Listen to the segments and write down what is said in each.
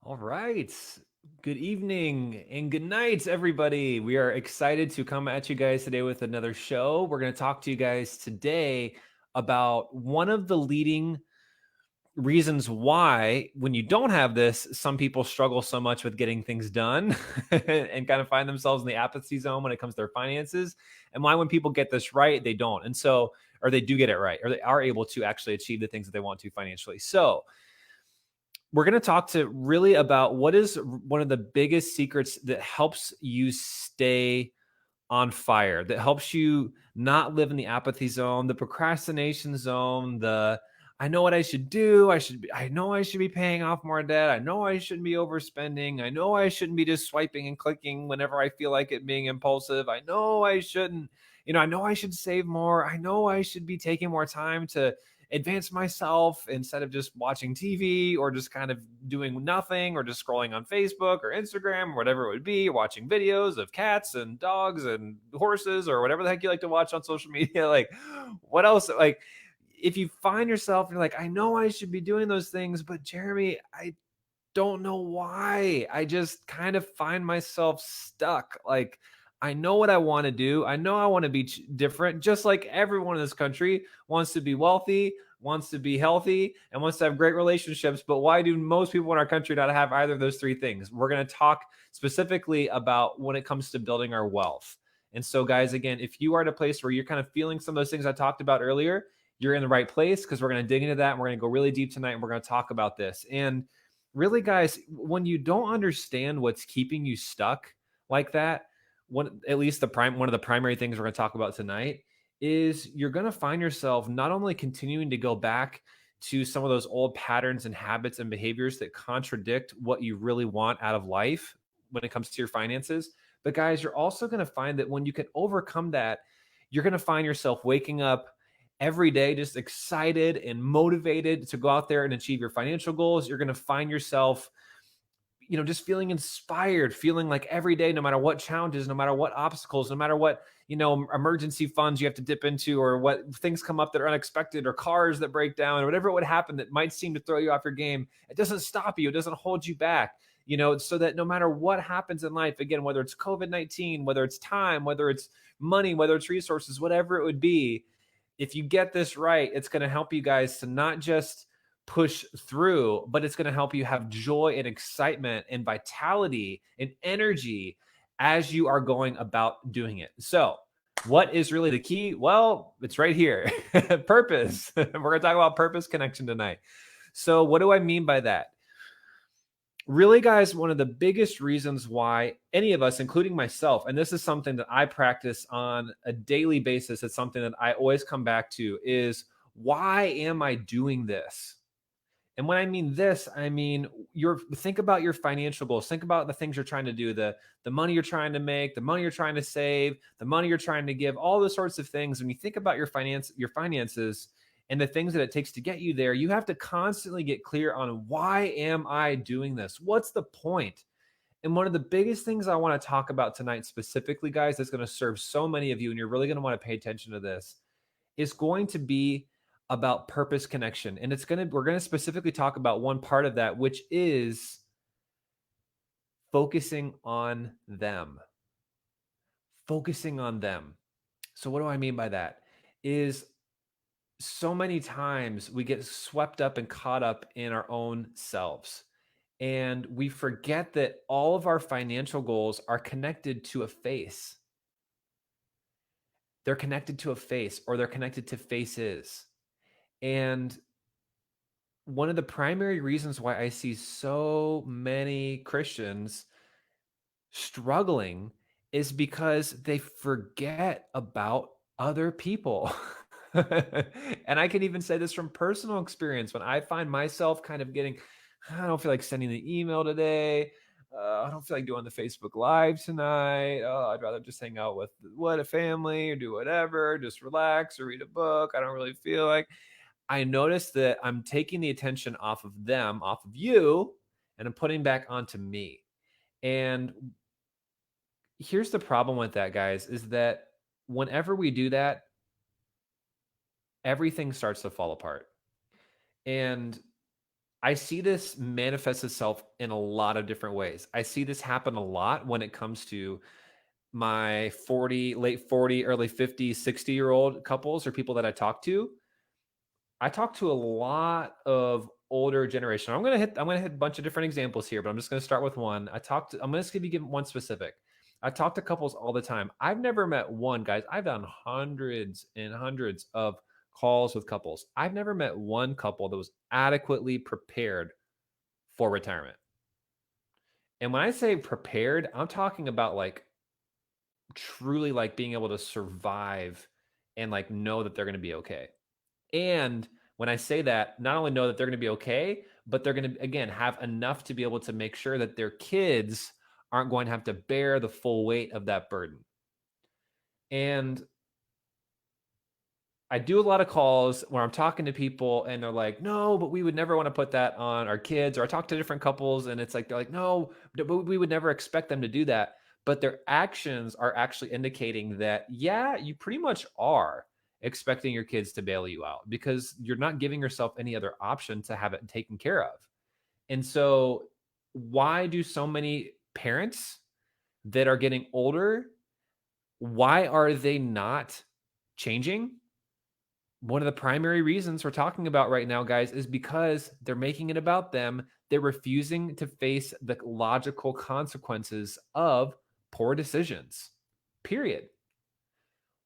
All right. Good evening and good night, everybody. We are excited to come at you guys today with another show. We're going to talk to you guys today about one of the leading reasons why, when you don't have this, some people struggle so much with getting things done and kind of find themselves in the apathy zone when it comes to their finances, and why, when people get this right, they don't. And so, or they do get it right, or they are able to actually achieve the things that they want to financially. So, we're going to talk to really about what is one of the biggest secrets that helps you stay on fire, that helps you not live in the apathy zone, the procrastination zone, the I know what I should do. I know I should be paying off more debt. I know I shouldn't be overspending. I know I shouldn't be just swiping and clicking whenever I feel like it, being impulsive. I know I shouldn't, I know I should save more. I know I should be taking more time to advance myself instead of just watching TV or just kind of doing nothing or just scrolling on Facebook or Instagram or whatever it would be, watching videos of cats and dogs and horses or whatever the heck you like to watch on social media. Like, what else? Like, if you find yourself, you're like, I know I should be doing those things, but Jeremy, I don't know why. I just kind of find myself stuck. Like, I know what I want to do. I know I want to be different, just like everyone in this country wants to be wealthy, wants to be healthy, and wants to have great relationships. But why do most people in our country not have either of those three things? We're going to talk specifically about when it comes to building our wealth. And so, guys, again, if you are at a place where you're kind of feeling some of those things I talked about earlier, you're in the right place, because we're going to dig into that and we're going to go really deep tonight and we're going to talk about this. And really, guys, when you don't understand what's keeping you stuck like that, at least one of the primary things we're going to talk about tonight is you're going to find yourself not only continuing to go back to some of those old patterns and habits and behaviors that contradict what you really want out of life when it comes to your finances, but guys, you're also going to find that when you can overcome that, you're going to find yourself waking up every day just excited and motivated to go out there and achieve your financial goals. You're going to find yourself, just feeling inspired, feeling like every day, no matter what challenges, no matter what obstacles, no matter what, emergency funds you have to dip into, or what things come up that are unexpected, or cars that break down, or whatever would happen that might seem to throw you off your game, it doesn't stop you. It doesn't hold you back, so that no matter what happens in life, again, whether it's COVID-19, whether it's time, whether it's money, whether it's resources, whatever it would be, if you get this right, it's going to help you guys to not just push through, but it's going to help you have joy and excitement and vitality and energy as you are going about doing it. So, what is really the key? Well, it's right here. Purpose. We're going to talk about purpose connection tonight. So, what do I mean by that? Really, guys, one of the biggest reasons why any of us, including myself, and this is something that I practice on a daily basis, it's something that I always come back to, is why am I doing this? And when I mean this, I mean think about your financial goals. Think about the things you're trying to do, the money you're trying to make, the money you're trying to save, the money you're trying to give, all those sorts of things. When you think about your finances and the things that it takes to get you there, you have to constantly get clear on, why am I doing this? What's the point? And one of the biggest things I want to talk about tonight specifically, guys, that's going to serve so many of you, and you're really going to want to pay attention to this, is going to be about purpose connection. And we're going to specifically talk about one part of that, which is focusing on them. Focusing on them. So what do I mean by that? Is so many times we get swept up and caught up in our own selves. And we forget that all of our financial goals are connected to a face. They're connected to a face, or they're connected to faces. And one of the primary reasons why I see so many Christians struggling is because they forget about other people. And I can even say this from personal experience. When I find myself kind of getting, I don't feel like sending the email today. I don't feel like doing the Facebook Live tonight. Oh, I'd rather just hang out with a family, or do whatever, just relax or read a book. I don't really feel like. I notice that I'm taking the attention off of them, off of you, and I'm putting back onto me. And here's the problem with that, guys, is that whenever we do that, everything starts to fall apart. And I see this manifest itself in a lot of different ways. I see this happen a lot when it comes to my 40, late 40, early 50, 60-year-old couples or people that I talk to. I talk to a lot of older generation. I'm gonna hit a bunch of different examples here, but I'm just gonna start with one. I'm just gonna give one specific. I talk to couples all the time. I've never met one, guys. I've done hundreds and hundreds of calls with couples. I've never met one couple that was adequately prepared for retirement. And when I say prepared, I'm talking about like truly like being able to survive and like know that they're going to be okay. And when I say that, not only know that they're going to be okay, but they're going to, again, have enough to be able to make sure that their kids aren't going to have to bear the full weight of that burden. And I do a lot of calls where I'm talking to people and they're like, no, but we would never want to put that on our kids. Or I talk to different couples and it's like, they're like, no, but we would never expect them to do that. But their actions are actually indicating that, yeah, you pretty much are expecting your kids to bail you out because you're not giving yourself any other option to have it taken care of. And so, why do so many parents that are getting older, why are they not changing? One of the primary reasons we're talking about right now, guys, is because they're making it about them. They're refusing to face the logical consequences of poor decisions. Period.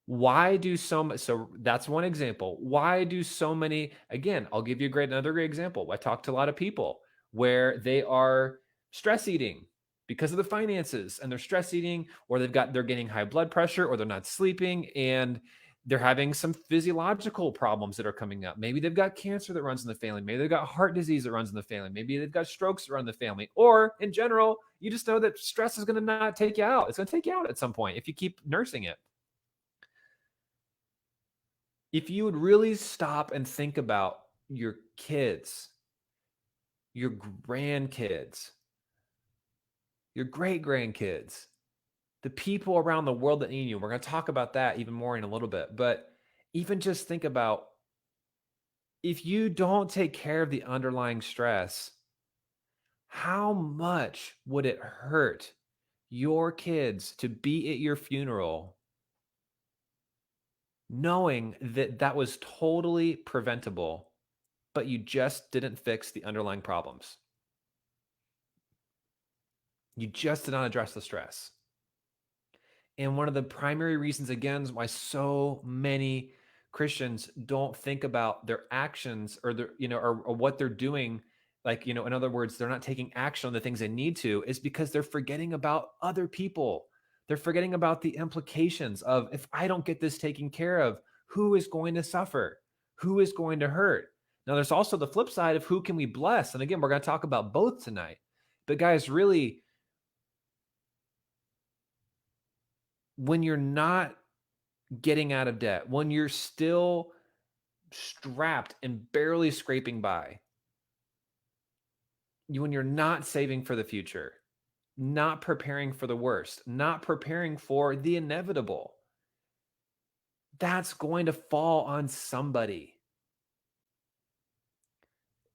Why do so that's one example. Why do so many, again, I'll give you another great example. I talk to a lot of people where they are stress eating because of the finances and they're stress eating, or they're getting high blood pressure, or they're not sleeping, and they're having some physiological problems that are coming up. Maybe they've got cancer that runs in the family. Maybe they've got heart disease that runs in the family. Maybe they've got strokes that run in the family. Or in general, you just know that stress is going to not take you out. It's going to take you out at some point if you keep nursing it. If you would really stop and think about your kids, your grandkids, your great grandkids, the people around the world that need you, we're going to talk about that even more in a little bit. But even just think about, if you don't take care of the underlying stress, how much would it hurt your kids to be at your funeral knowing that that was totally preventable, but you just didn't fix the underlying problems? You just did not address the stress. And one of the primary reasons, again, why so many Christians don't think about their actions or their, or what they're doing. Like, in other words, they're not taking action on the things they need to, is because they're forgetting about other people. They're forgetting about the implications of, if I don't get this taken care of, who is going to suffer? Who is going to hurt? Now, there's also the flip side of who can we bless. And again, we're going to talk about both tonight. But guys, really, when you're not getting out of debt, when you're still strapped and barely scraping by, when you're not saving for the future, not preparing for the worst, not preparing for the inevitable, that's going to fall on somebody.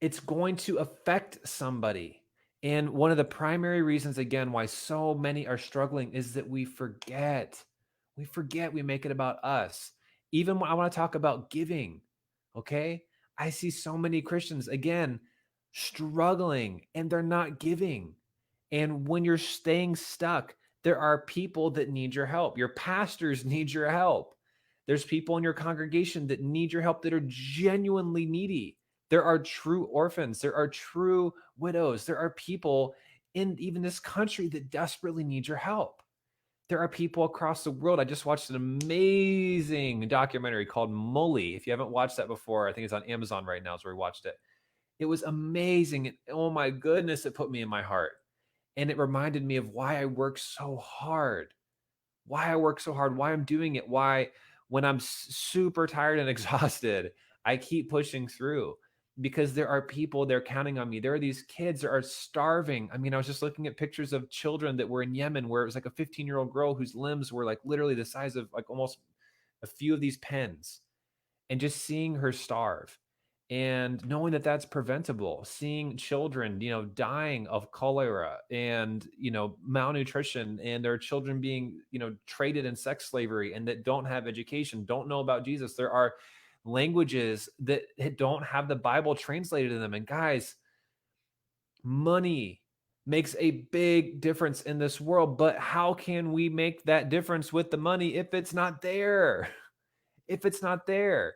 It's going to affect somebody. And one of the primary reasons, again, why so many are struggling is that we forget. We make it about us. Even when I want to talk about giving, okay? I see so many Christians, again, struggling and they're not giving. And when you're staying stuck, there are people that need your help. Your pastors need your help. There's people in your congregation that need your help, that are genuinely needy. There are true orphans. There are true widows. There are people in even this country that desperately need your help. There are people across the world. I just watched an amazing documentary called Mully. If you haven't watched that before, I think it's on Amazon right now is where we watched it. It was amazing. And oh my goodness, it put me in my heart. And it reminded me of why I work so hard, why I'm doing it, why when I'm super tired and exhausted, I keep pushing through, because there are people, they're counting on me. There are these kids that are starving. I mean, I was just looking at pictures of children that were in Yemen where it was like a 15-year-old girl whose limbs were like literally the size of like almost a few of these pens, and just seeing her starve. and knowing that that's preventable, seeing children, dying of cholera and, malnutrition, and their children being, traded in sex slavery, and that don't have education, don't know about Jesus. There are languages that don't have the Bible translated in them. And guys, money makes a big difference in this world, but how can we make that difference with the money if it's not there? If it's not there.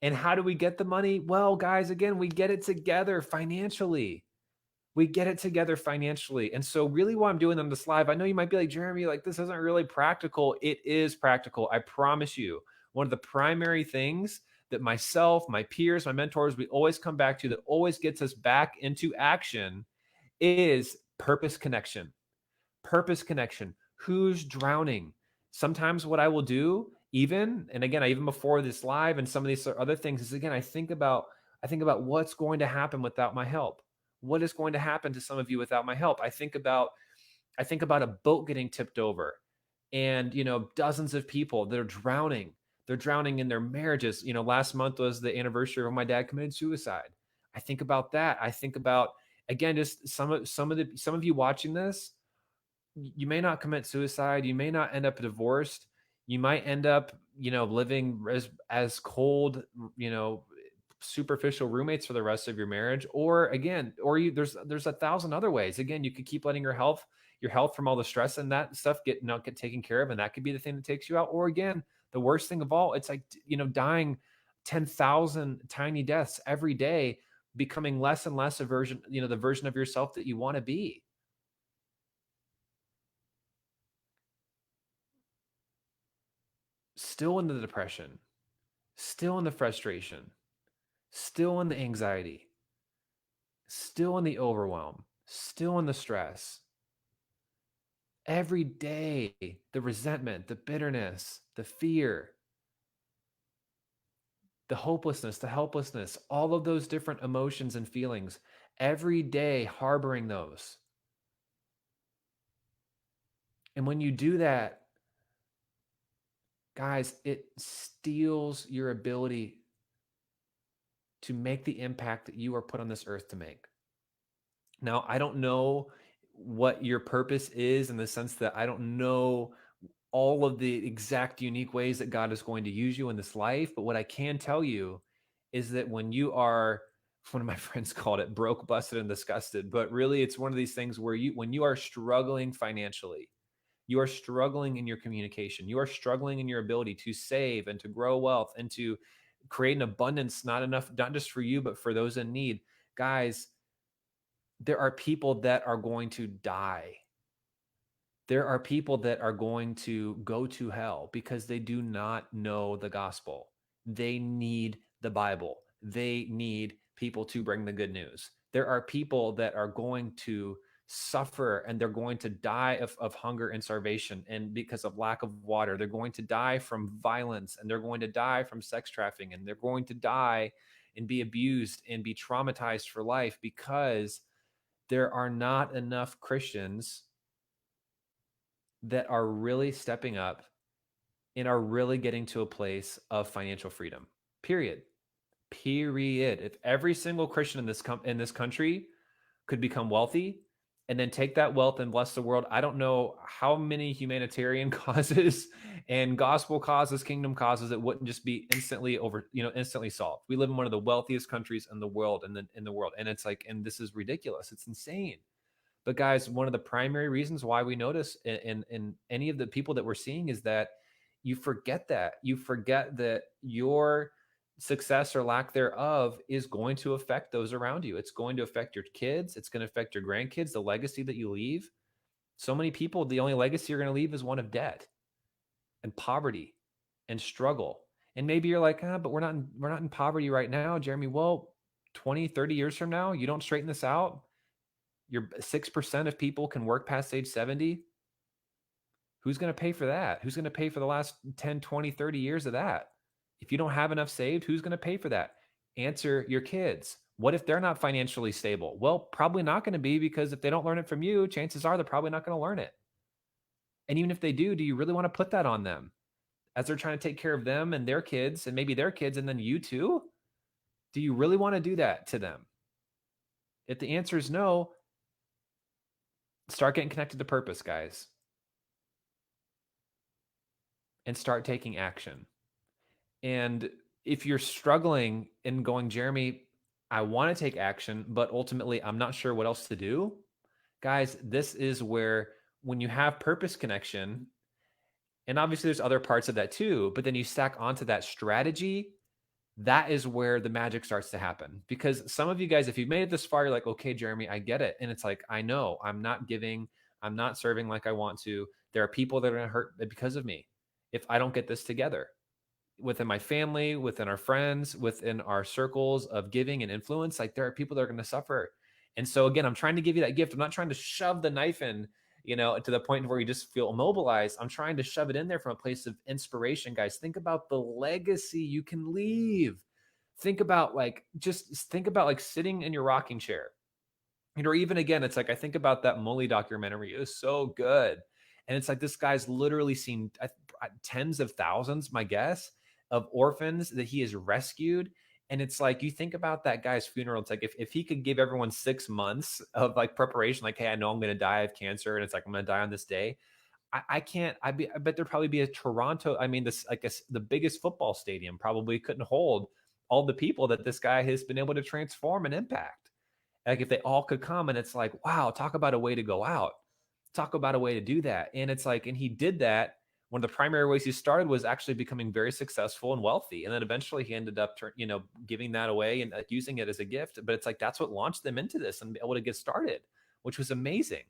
And how do we get the money? Well, guys, again, we get it together financially. We get it together financially. And so, really, why I'm doing on this live, I know you might be like, Jeremy, like, this isn't really practical. It is practical. I promise you. One of the primary things that myself, my peers, my mentors, we always come back to, that always gets us back into action, is purpose connection. Purpose connection. Who's drowning? Sometimes what I will do, even, and again, even before this live and some of these other things, is, again, I think about what's going to happen without my help. What is going to happen to some of you without my help? I think about a boat getting tipped over, and, dozens of people that are drowning. They're drowning in their marriages. Last month was the anniversary of when my dad committed suicide. I think about that. I think about, again, just some of you watching this. You may not commit suicide. You may not end up divorced. You might end up, living as cold, superficial roommates for the rest of your marriage. Or, again, there's a thousand other ways. Again, you could keep letting your health from all the stress and that stuff not get taken care of, and that could be the thing that takes you out. Or, again, the worst thing of all, it's like, dying 10,000 tiny deaths every day, becoming less and less the version of yourself that you want to be. Still in the depression, still in the frustration, still in the anxiety, still in the overwhelm, still in the stress. Every day, the resentment, the bitterness, the fear, the hopelessness, the helplessness, all of those different emotions and feelings, every day harboring those. And when you do that, guys, it steals your ability to make the impact that you are put on this earth to make. Now, I don't know what your purpose is, in the sense that I don't know all of the exact unique ways that God is going to use you in this life. But what I can tell you is that when you are, one of my friends called it broke, busted, and disgusted, but really it's one of these things where when you are struggling financially, you are struggling in your communication, you are struggling in your ability to save and to grow wealth and to create an abundance, not just for you, but for those in need. Guys, there are people that are going to die. There are people that are going to go to hell because they do not know the gospel. They need the Bible. They need people to bring the good news. There are people that are going to suffer, and they're going to die of hunger and starvation, and because of lack of water. They're going to die from violence, and they're going to die from sex trafficking, and they're going to die and be abused and be traumatized for life, because there are not enough Christians that are really stepping up and are really getting to a place of financial freedom. Period. If every single Christian in this country could become wealthy and then take that wealth and bless the world, I don't know how many humanitarian causes and gospel causes, kingdom causes, that wouldn't just be instantly solved. We live in one of the wealthiest countries in the world, and it's like, and this is ridiculous. It's insane. But guys, one of the primary reasons why we notice in any of the people that we're seeing is that you forget that your success or lack thereof is going to affect those around you. It's going to affect your kids. It's going to affect your grandkids, the legacy that you leave. So many people, the only legacy you're going to leave is one of debt and poverty and struggle. And maybe you're like, but we're not in poverty right now, Jeremy. Well, 20, 30 years from now, you don't straighten this out, your 6% of people can work past age 70. Who's going to pay for that? Who's going to pay for the last 10, 20, 30 years of that? If you don't have enough saved, who's going to pay for that? Answer your kids. What if they're not financially stable? Well, probably not going to be, because if they don't learn it from you, chances are they're probably not going to learn it. And even if they do you really want to put that on them as they're trying to take care of them and their kids, and maybe their kids, and then you too? Do you really want to do that to them? If the answer is no, start getting connected to purpose, guys, and start taking action. And if you're struggling and going, Jeremy, I want to take action, but ultimately I'm not sure what else to do. Guys, this is where when you have purpose connection, and obviously there's other parts of that too, but then you stack onto that strategy, that is where the magic starts to happen. Because some of you guys, if you've made it this far, you're like, okay, Jeremy, I get it. And it's like, I know I'm not giving, I'm not serving like I want to. There are people that are going to hurt because of me if I don't get this together within my family, within our friends, within our circles of giving and influence. Like there are people that are going to suffer. And so again, I'm trying to give you that gift. I'm not trying to shove the knife in, to the point where you just feel immobilized. I'm trying to shove it in there from a place of inspiration, guys. Think about the legacy you can leave. Think about like sitting in your rocking chair. Or even again, it's like I think about that Molly documentary. It was so good. And it's like this guy's literally seen tens of thousands, my guess, of orphans that he has rescued. And it's like you think about that guy's funeral. It's like if he could give everyone 6 months of like preparation, like, hey, I know I'm going to die of cancer, and it's like I'm going to die on this day. I can't. I bet there'd probably be a Toronto. I mean, this like the biggest football stadium probably couldn't hold all the people that this guy has been able to transform and impact. Like if they all could come, and it's like, wow, talk about a way to go out. Talk about a way to do that. And it's like, and he did that. One of the primary ways he started was actually becoming very successful and wealthy. And then eventually he ended up, giving that away and using it as a gift. But it's like, that's what launched them into this and be able to get started, which was amazing.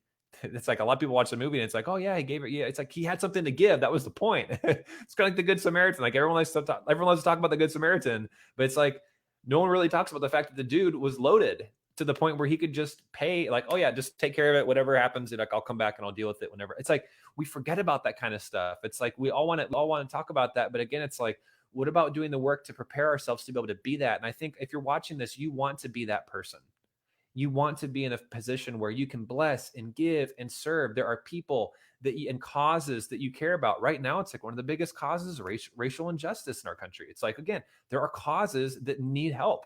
It's like a lot of people watch the movie and it's like, oh yeah, he gave it. Yeah, it's like he had something to give. That was the point. It's kind of like the Good Samaritan. Like everyone likes to talk about the Good Samaritan, but it's like no one really talks about the fact that the dude was loaded to the point where he could just pay, like, oh yeah, just take care of it. Whatever happens, like I'll come back and I'll deal with it whenever. It's like we forget about that kind of stuff. It's like we all want to talk about that, but again, it's like, what about doing the work to prepare ourselves to be able to be that? And I think if you're watching this, you want to be that person. You want to be in a position where you can bless and give and serve. There are people and causes that you care about. Right now, it's like one of the biggest causes, racial injustice in our country. It's like, again, there are causes that need help.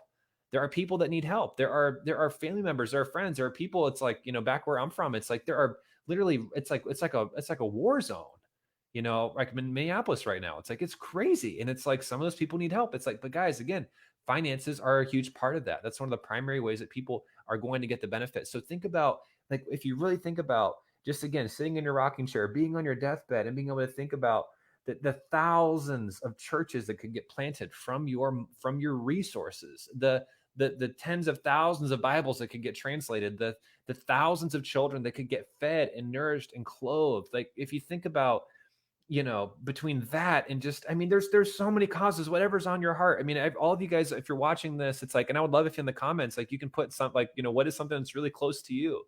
There are people that need help. There are family members, there are friends, there are people. It's like, back where I'm from, it's like there are literally, it's like a war zone. Like in Minneapolis right now, it's like it's crazy, and it's like some of those people need help. It's like, but guys, again, finances are a huge part of that. That's one of the primary ways that people are going to get the benefit. So think about, like, if you really think about just again sitting in your rocking chair, being on your deathbed, and being able to think about the thousands of churches that could get planted from your resources, the tens of thousands of Bibles that could get translated, the thousands of children that could get fed and nourished and clothed. Like if you think about, between that and just, I mean, there's so many causes, whatever's on your heart. I mean, all of you guys, if you're watching this, it's like, and I would love if in the comments, like you can put some, like, what is something that's really close to you,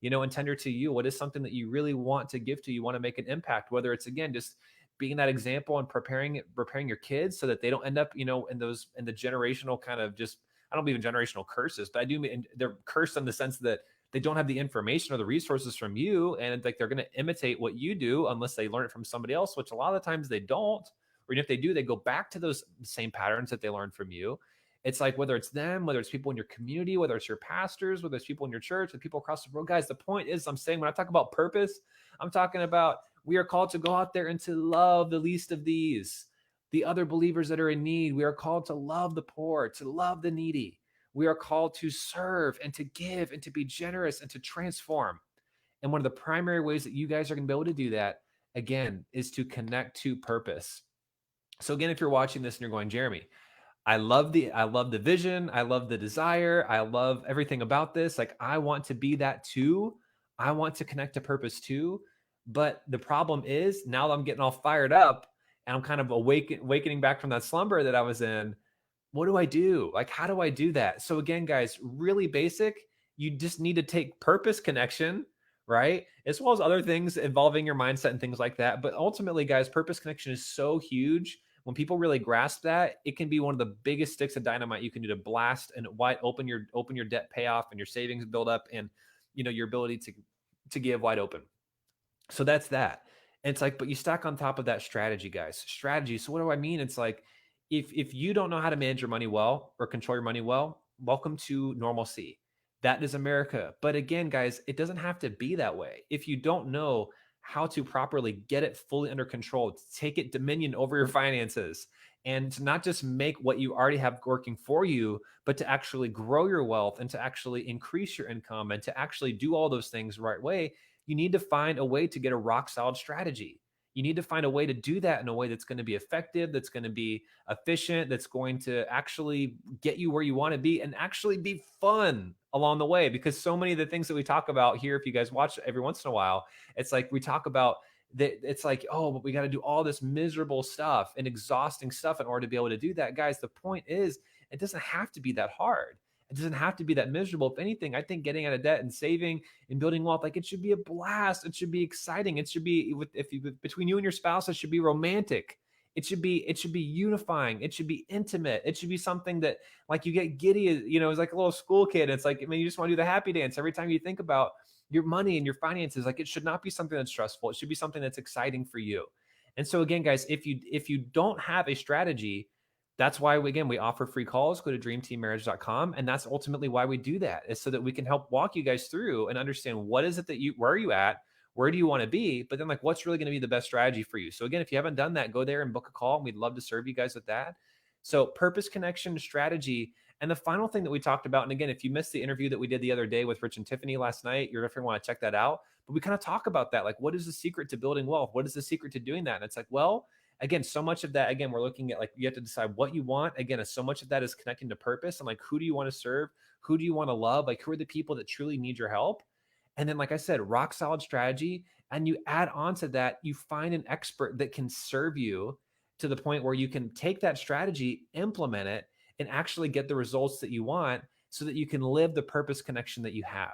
and tender to you? What is something that you really want to give to, you want to make an impact, whether it's, again, just being that example and preparing your kids so that they don't end up, in the generational kind of just, I don't believe in generational curses, but I do mean they're cursed in the sense that they don't have the information or the resources from you, and like they're going to imitate what you do unless they learn it from somebody else, which a lot of the times they don't. Or even if they do, they go back to those same patterns that they learned from you. It's like whether it's them, whether it's people in your community, whether it's your pastors, whether it's people in your church, and people across the world. Guys, the point is, I'm saying when I talk about purpose, I'm talking about we are called to go out there and to love the least of these, the other believers that are in need. We are called to love the poor, to love the needy. We are called to serve and to give and to be generous and to transform. And one of the primary ways that you guys are going to be able to do that, again, is to connect to purpose. So again, if you're watching this and you're going, Jeremy, I love the vision, I love the desire, I love everything about this. Like I want to be that too. I want to connect to purpose too. But the problem is now that I'm getting all fired up and I'm kind of awakening back from that slumber that I was in, what do I do? Like, how do I do that? So again, guys, really basic. You just need to take purpose connection, right? As well as other things involving your mindset and things like that. But ultimately, guys, purpose connection is so huge. When people really grasp that, it can be one of the biggest sticks of dynamite you can do to blast and open your debt payoff and your savings build up and your ability to give wide open. So that's that. And it's like, but you stack on top of that strategy, guys. Strategy. So what do I mean? It's like, if you don't know how to manage your money well or control your money well, welcome to normalcy. That is America. But again, guys, it doesn't have to be that way. If you don't know how to properly get it fully under control, to take it dominion over your finances, and to not just make what you already have working for you, but to actually grow your wealth and to actually increase your income and to actually do all those things the right way, you need to find a way to get a rock solid strategy. You need to find a way to do that in a way that's going to be effective, that's going to be efficient, that's going to actually get you where you want to be and actually be fun along the way. Because so many of the things that we talk about here, if you guys watch every once in a while, it's like we talk about that. It's like, oh, but we got to do all this miserable stuff and exhausting stuff in order to be able to do that. Guys, the point is, it doesn't have to be that hard. It doesn't have to be that miserable. If anything, I think getting out of debt and saving and building wealth, like it should be a blast. It should be exciting. It should be with if you between you and your spouse, it should be romantic. It should be unifying. It should be intimate. It should be something that like you get giddy, it's like a little school kid. It's like, I mean, you just want to do the happy dance every time you think about your money and your finances. Like it should not be something that's stressful. It should be something that's exciting for you. And so again, guys, if you don't have a strategy, that's why we offer free calls. Go to dreamteammarriage.com. And that's ultimately why we do that, is so that we can help walk you guys through and understand what is it that where are you at? Where do you want to be? But then like, what's really going to be the best strategy for you? So again, if you haven't done that, go there and book a call. And we'd love to serve you guys with that. So purpose, connection, strategy. And the final thing that we talked about, and again, if you missed the interview that we did the other day with Rich and Tiffany last night, you're definitely want to check that out. But we kind of talk about that. Like, what is the secret to building wealth? What is the secret to doing that? And it's like, well, again, so much of that, again, we're looking at like, you have to decide what you want. Again, so much of that is connecting to purpose and like, who do you want to serve? Who do you want to love? Like, who are the people that truly need your help? And then, like I said, rock solid strategy. And you add on to that, you find an expert that can serve you to the point where you can take that strategy, implement it, and actually get the results that you want so that you can live the purpose connection that you have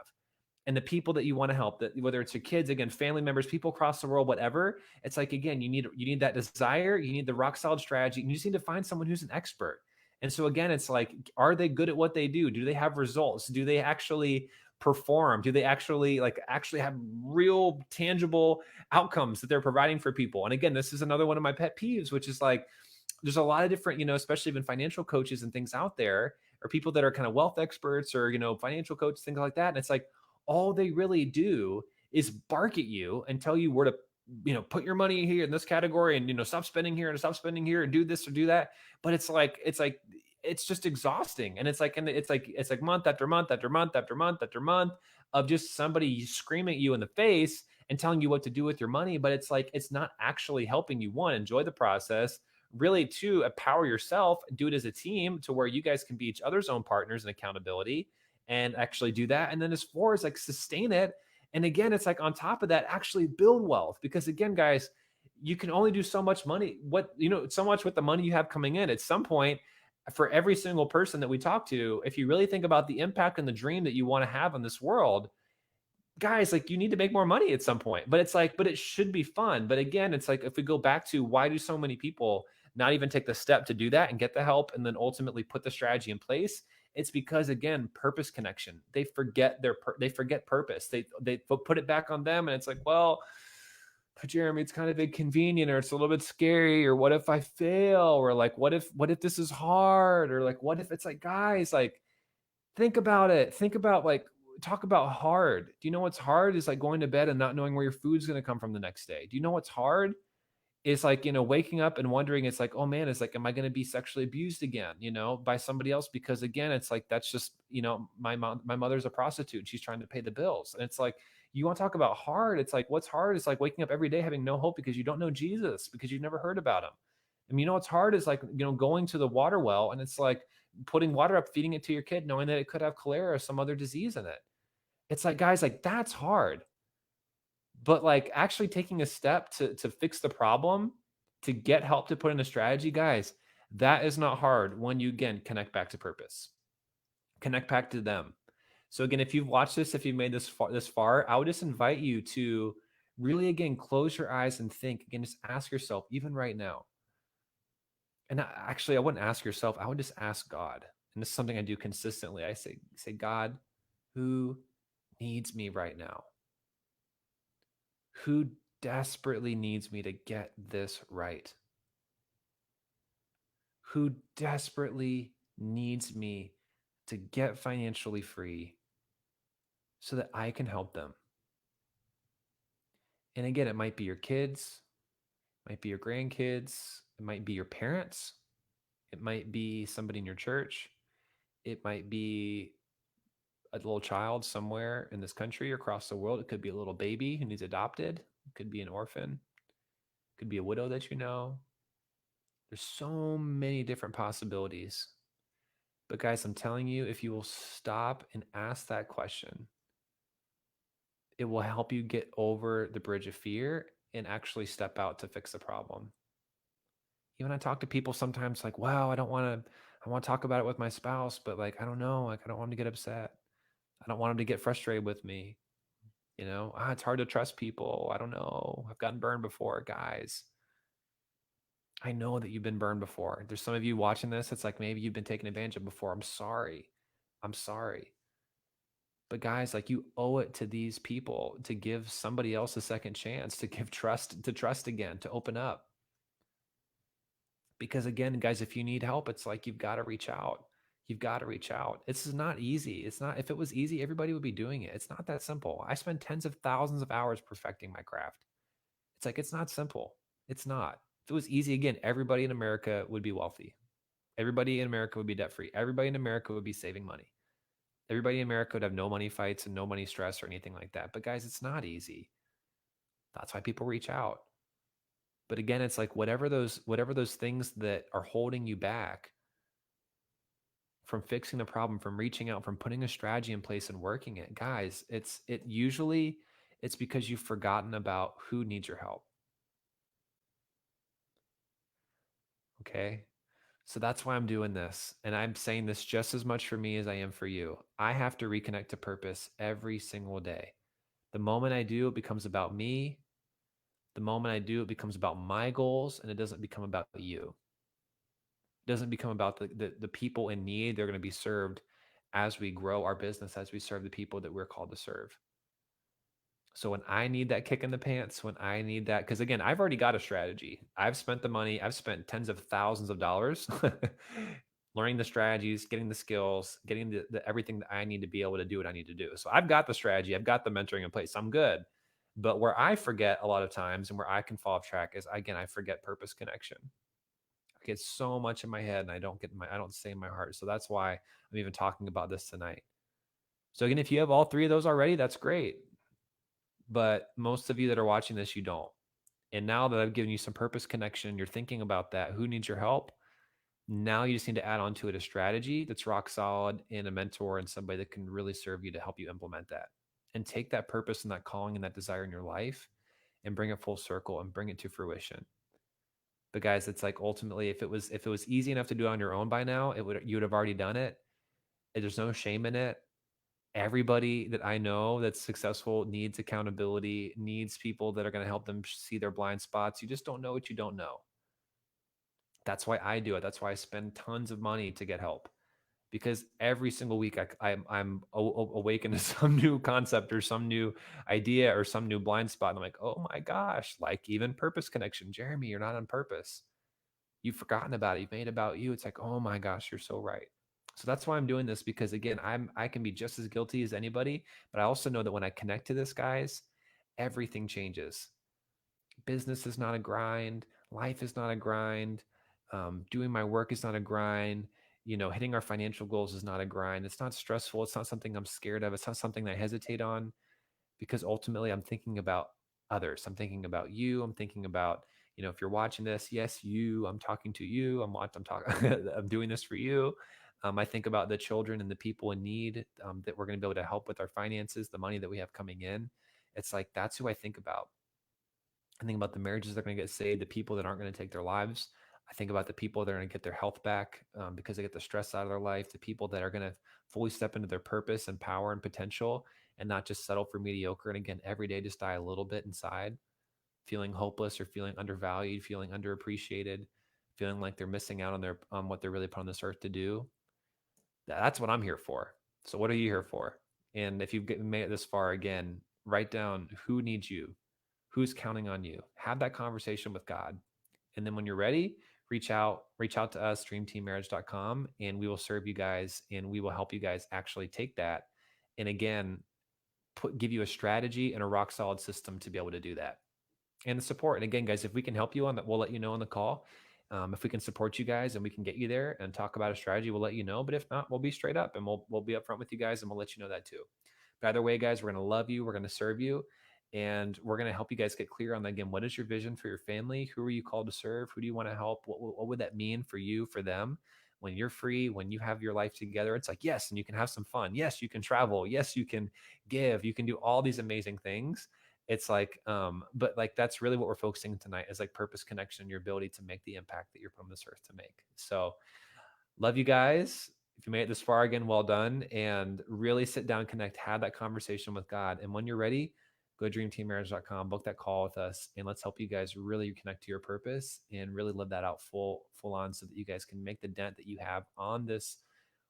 and the people that you want to help, that whether it's your kids, again, family members, people across the world, whatever. It's like, again, you need that desire, you need the rock solid strategy, and you just need to find someone who's an expert. And so again, it's like, are they good at what they do? Do they have results? Do they actually perform? Do they actually have real tangible outcomes that they're providing for people? And again, this is another one of my pet peeves, which is like, there's a lot of different, especially even financial coaches and things out there, or people that are kind of wealth experts or, financial coaches, things like that. And it's like, all they really do is bark at you and tell you where to, put your money here in this category and, stop spending here and stop spending here and do this or do that. But it's just exhausting. And it's like month after month after month after month after month of just somebody screaming at you in the face and telling you what to do with your money. But it's like, it's not actually helping you, one, enjoy the process, really, two, empower yourself, do it as a team to where you guys can be each other's own partners and accountability and actually do that. And then as far as like sustain it. And again, it's like on top of that, actually build wealth. Because again, guys, you can only do so much money, so much with the money you have coming in. At some point, for every single person that we talk to, if you really think about the impact and the dream that you want to have in this world, guys, like you need to make more money at some point. But it's like, but it should be fun. But again, it's like, if we go back to why do so many people not even take the step to do that and get the help and then ultimately put the strategy in place? It's because, again, purpose connection. They forget they forget purpose. They put it back on them, and it's like, well, but Jeremy, it's kind of inconvenient, or it's a little bit scary, or what if I fail, or like what if this is hard, or like what if it's like, guys, like think about it. Think about like talk about hard. Do you know what's hard is like going to bed and not knowing where your food's going to come from the next day? Do you know what's hard? It's like, waking up and wondering, it's like, oh man, it's like, am I going to be sexually abused again, by somebody else? Because again, it's like, that's just, my mother's a prostitute. She's trying to pay the bills. And it's like, you want to talk about hard. It's like, what's hard is like waking up every day having no hope because you don't know Jesus, because you've never heard about him. I mean, what's hard is like, going to the water well, and it's like putting water up, feeding it to your kid, knowing that it could have cholera or some other disease in it. It's like, guys, like that's hard. But like actually taking a step to fix the problem, to get help to put in a strategy, guys, that is not hard when you again connect back to purpose, connect back to them. So again, if you've watched this, if you've made this far, I would just invite you to really again close your eyes and think again. Just ask yourself, even right now. And actually, I wouldn't ask yourself. I would just ask God. And this is something I do consistently. I say, God, who needs me right now? Who desperately needs me to get this right? who desperately needs me to get financially free so that I can help them. And again, it might be your kids, it might be your grandkids, it might be your parents, it might be somebody in your church, it might be a little child somewhere in this country or across the world. It could be a little baby who needs adopted, it could be an orphan, it could be a widow that you know. There's so many different possibilities. But guys, I'm telling you, if you will stop and ask that question, it will help you get over the bridge of fear and actually step out to fix the problem. Even I talk to people sometimes like, wow, I want to talk about it with my spouse, but like, I don't know, like, I don't want him to get upset. I don't want him to get frustrated with me. It's hard to trust people. I don't know. I've gotten burned before, guys. I know that you've been burned before. There's some of you watching this. It's like maybe you've been taken advantage of before. I'm sorry. I'm sorry. But guys, like you owe it to these people to give somebody else a second chance, to give trust again, to open up. Because again, guys, if you need help, it's like you've got to reach out. You've got to reach out. This is not easy. It's not, if it was easy, everybody would be doing it. It's not that simple. I spend tens of thousands of hours perfecting my craft. It's like, it's not simple. It's not. If it was easy, again, everybody in America would be wealthy. Everybody in America would be debt free. Everybody in America would be saving money. Everybody in America would have no money fights and no money stress or anything like that. But guys, it's not easy. That's why people reach out. But again, it's like whatever those things that are holding you back from fixing the problem, from reaching out, from putting a strategy in place and working it, guys, it's because you've forgotten about who needs your help. Okay? So that's why I'm doing this. And I'm saying this just as much for me as I am for you. I have to reconnect to purpose every single day. The moment I do, it becomes about me. The moment I do, it becomes about my goals, and it doesn't become about you. It doesn't become about the people in need. They're going to be served as we grow our business, as we serve the people that we're called to serve. So when I need that kick in the pants, when I need that, because again, I've already got a strategy. I've spent the money, I've spent tens of thousands of dollars learning the strategies, getting the skills, getting the everything that I need to be able to do what I need to do. So I've got the strategy, I've got the mentoring in place. I'm good. But where I forget a lot of times and where I can fall off track is, again, I forget purpose connection. I get so much in my head and I don't stay in my heart. So that's why I'm even talking about this tonight. So again, if you have all three of those already, that's great. But most of you that are watching this, you don't. And now that I've given you some purpose connection, you're thinking about that. Who needs your help? Now you just need to add on to it a strategy that's rock solid and a mentor and somebody that can really serve you to help you implement that and take that purpose and that calling and that desire in your life and bring it full circle and bring it to fruition. But guys, it's like ultimately, if it was easy enough to do on your own by now, you would have already done it. There's no shame in it. Everybody that I know that's successful needs accountability, needs people that are going to help them see their blind spots. You just don't know what you don't know. That's why I do it. That's why I spend tons of money to get help, because every single week I'm awakened to some new concept or some new idea or some new blind spot. And I'm like, oh my gosh, like even purpose connection. Jeremy, you're not on purpose. You've forgotten about it. You've made it about you. It's like, oh my gosh, you're so right. So that's why I'm doing this, because again, I can be just as guilty as anybody, but I also know that when I connect to this, guys, everything changes. Business is not a grind. Life is not a grind. Doing my work is not a grind. Hitting our financial goals is not a grind. It's not stressful. It's not something I'm scared of. It's not something I hesitate on, because ultimately I'm thinking about others. I'm thinking about you. I'm thinking about, if you're watching this, yes, you, I'm talking to you. I'm talking, I'm doing this for you. I think about the children and the people in need that we're going to be able to help with our finances, the money that we have coming in. It's like, that's who I think about. I think about the marriages that are going to get saved, the people that aren't going to take their lives. I think about the people that are going to get their health back because they get the stress out of their life, the people that are going to fully step into their purpose and power and potential and not just settle for mediocre. And again, every day just die a little bit inside, feeling hopeless or feeling undervalued, feeling underappreciated, feeling like they're missing out on what they're really put on this earth to do. That's what I'm here for. So what are you here for? And if you've made it this far, again, write down who needs you, who's counting on you. Have that conversation with God. And then when you're ready, reach out to us, dreamteammarriage.com, and we will serve you guys and we will help you guys actually take that. And again, give you a strategy and a rock solid system to be able to do that and the support. And again, guys, if we can help you on that, we'll let you know on the call. If we can support you guys and we can get you there and talk about a strategy, we'll let you know. But if not, we'll be straight up and we'll be upfront with you guys and we'll let you know that too. But either way, guys, we're going to love you. We're going to serve you. And we're going to help you guys get clear on, again, what is your vision for your family? Who are you called to serve? Who do you want to help? What would that mean for you, for them? When you're free, when you have your life together, it's like, yes, and you can have some fun. Yes, you can travel. Yes, you can give. You can do all these amazing things. It's like, but like that's really what we're focusing tonight is like purpose, connection, your ability to make the impact that you're put on this earth to make. So love you guys. If you made it this far, again, well done. And really sit down, connect, have that conversation with God. And when you're ready, go to dreamteammarriage.com, book that call with us, and let's help you guys really connect to your purpose and really live that out full on so that you guys can make the dent that you have on this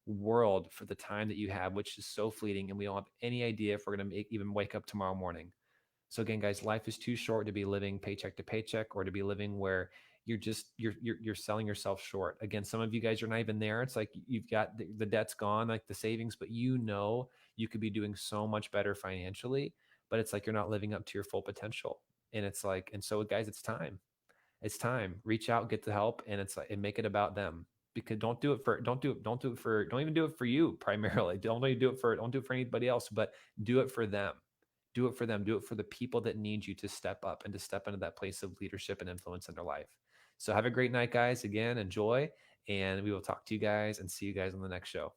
world for the time that you have, which is so fleeting. And we don't have any idea if we're going to even wake up tomorrow morning. So again, guys, life is too short to be living paycheck to paycheck or to be living where you're selling yourself short. Again, some of you guys are not even there. It's like you've got the debt's gone, like the savings, but you could be doing so much better financially, but it's like you're not living up to your full potential. And it's like, and so guys, it's time. It's time. Reach out, get the help, and it's like and make it about them. Because don't even do it for you primarily. Don't do it for anybody else, but do it for them. Do it for them. Do it for the people that need you to step up and to step into that place of leadership and influence in their life. So have a great night, guys. Again, enjoy, and we will talk to you guys and see you guys on the next show.